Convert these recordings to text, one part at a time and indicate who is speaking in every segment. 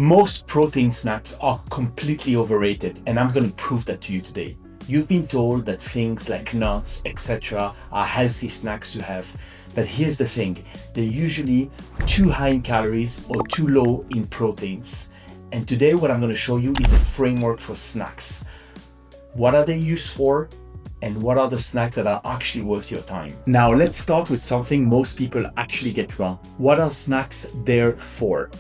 Speaker 1: Most protein snacks are completely overrated, and I'm going to prove that to you today. You've been told that things like nuts, etc., are healthy snacks to have, but here's the thing, they're usually too high in calories or too low in proteins. And today what I'm going to show you is a framework for snacks. What are they used for? And what are the snacks that are actually worth your time? Now let's start with something most people actually get wrong. What are snacks there for?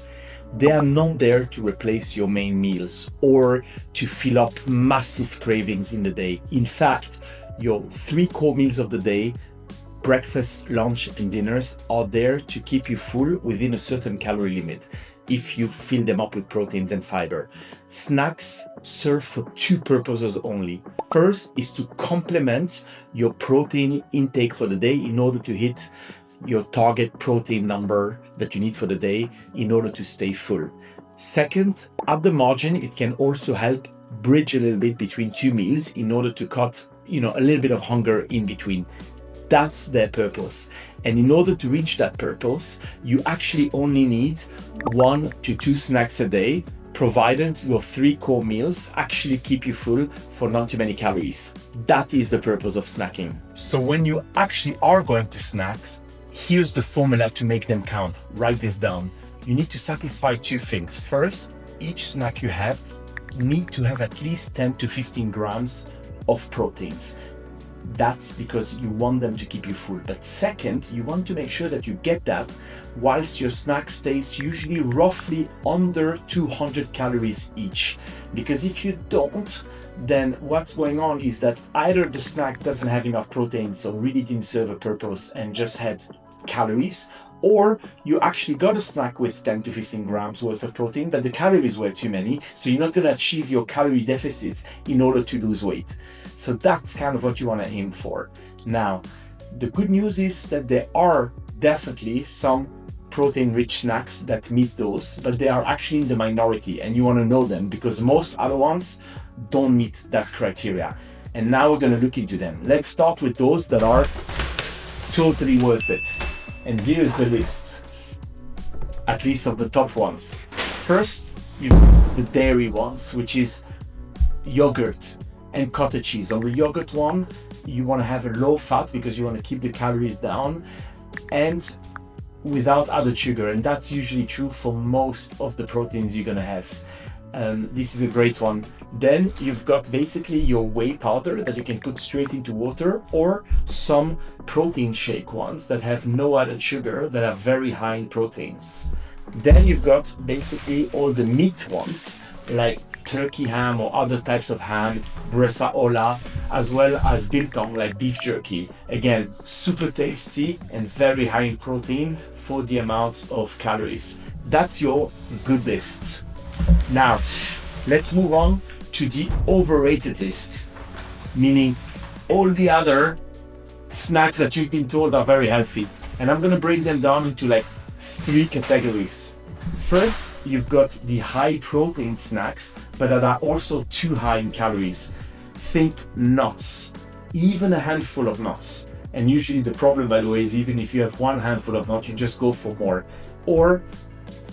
Speaker 1: They are not there to replace your main meals or to fill up massive cravings in the day. In fact, your 3 core meals of the day, breakfast, lunch, and dinners, are there to keep you full within a certain calorie limit if you fill them up with proteins and fiber. Snacks serve for 2 purposes only. First is to complement your protein intake for the day in order to hit your target protein number that you need for the day in order to stay full. Second, at the margin, it can also help bridge a little bit between 2 meals in order to cut, a little bit of hunger in between. That's their purpose. And in order to reach that purpose, you actually only need 1 to 2 snacks a day, provided your 3 core meals actually keep you full for not too many calories. That is the purpose of snacking. So when you actually are going to snacks, here's the formula to make them count. Write this down. You need to satisfy 2 things. First, each snack you have need to have at least 10 to 15 grams of proteins. That's because you want them to keep you full. But second, you want to make sure that you get that whilst your snack stays usually roughly under 200 calories each. Because if you don't, then what's going on is that either the snack doesn't have enough protein, so really didn't serve a purpose and just had calories, or you actually got a snack with 10 to 15 grams worth of protein, but the calories were too many, so you're not going to achieve your calorie deficit in order to lose weight. So that's kind of what you want to aim for. Now, the good news is that there are definitely some protein-rich snacks that meet those, but they are actually in the minority, and you want to know them because most other ones don't meet that criteria. And now we're going to look into them. Let's start with those that are totally worth it. And here's the list, at least of the top ones. First, the dairy ones, which is yogurt and cottage cheese. On the yogurt one, you want to have a low fat because you want to keep the calories down and without added sugar. And that's usually true for most of the proteins you're going to have. This is a great one. Then you've got basically your whey powder that you can put straight into water, or some protein shake ones that have no added sugar that are very high in proteins. Then you've got basically all the meat ones like turkey ham or other types of ham, bresaola, as well as biltong like beef jerky. Again, super tasty and very high in protein for the amounts of calories. That's your good list. Now, let's move on to the overrated list, meaning all the other snacks that you've been told are very healthy. And I'm going to break them down into like 3 categories. First, you've got the high protein snacks, but that are also too high in calories. Think nuts, even a handful of nuts. And usually the problem, by the way, is even if you have 1 handful of nuts, you just go for more. Or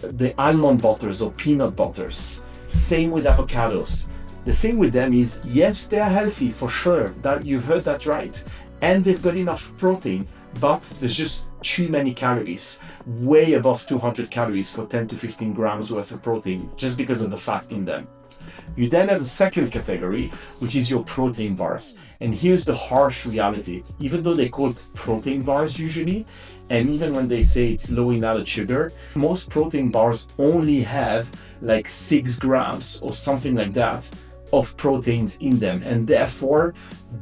Speaker 1: the almond butters or peanut butters. Same with avocados. The thing with them is, yes, they are healthy for sure, that you've heard that right, and they've got enough protein, but there's just too many calories, way above 200 calories for 10 to 15 grams worth of protein, just because of the fat in them. You then have a second category, which is your protein bars. And here's the harsh reality. Even though they're called protein bars usually, and even when they say it's low in added sugar, most protein bars only have like 6 grams or something like that of proteins in them, and therefore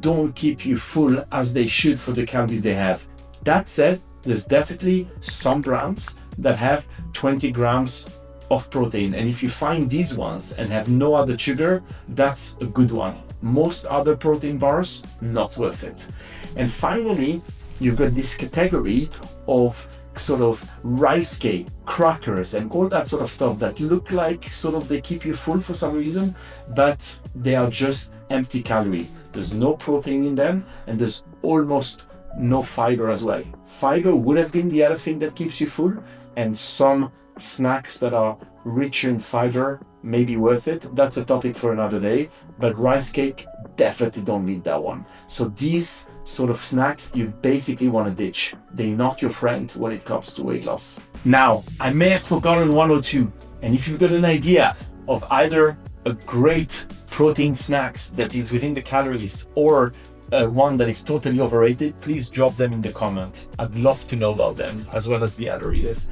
Speaker 1: don't keep you full as they should for the calories they have. That said, there's definitely some brands that have 20 grams of protein, and if you find these ones and have no other sugar, that's a good one. Most other protein bars, not worth it. And finally, you've got this category of sort of rice cake, crackers, and all that sort of stuff that look like sort of they keep you full for some reason, but they are just empty calorie. There's no protein in them, and there's almost no fiber as well. Fiber would have been the other thing that keeps you full, and some snacks that are richer in fiber may be worth it. That's a topic for another day, but rice cake definitely don't need that one. So these sort of snacks you basically want to ditch. They're not your friend when it comes to weight loss. Now, I may have forgotten one or two, and if you've got an idea of either a great protein snacks that is within the calories or one that is totally overrated, please drop them in the comment. I'd love to know about them, as well as the other readers.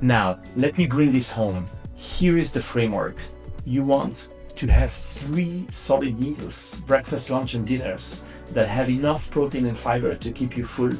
Speaker 1: Now, let me bring this home. Here is the framework. You want to have 3 solid meals, breakfast, lunch, and dinners, that have enough protein and fiber to keep you full.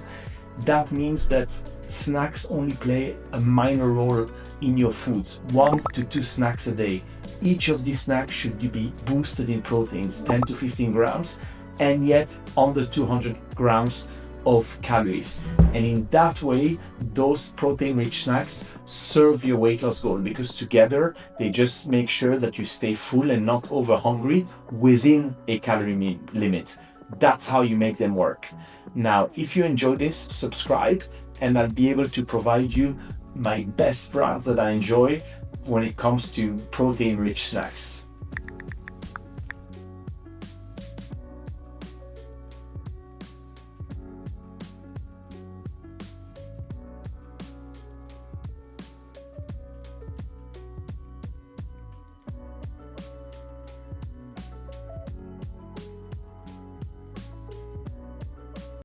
Speaker 1: That means that snacks only play a minor role in your foods, 1 to 2 snacks a day. Each of these snacks should be boosted in proteins, 10 to 15 grams, and yet under 200 grams of calories. And in that way, those protein-rich snacks serve your weight loss goal, because together they just make sure that you stay full and not over hungry within a calorie limit. That's how you make them work. Now, if you enjoy this, subscribe, and I'll be able to provide you my best brands that I enjoy when it comes to protein-rich snacks.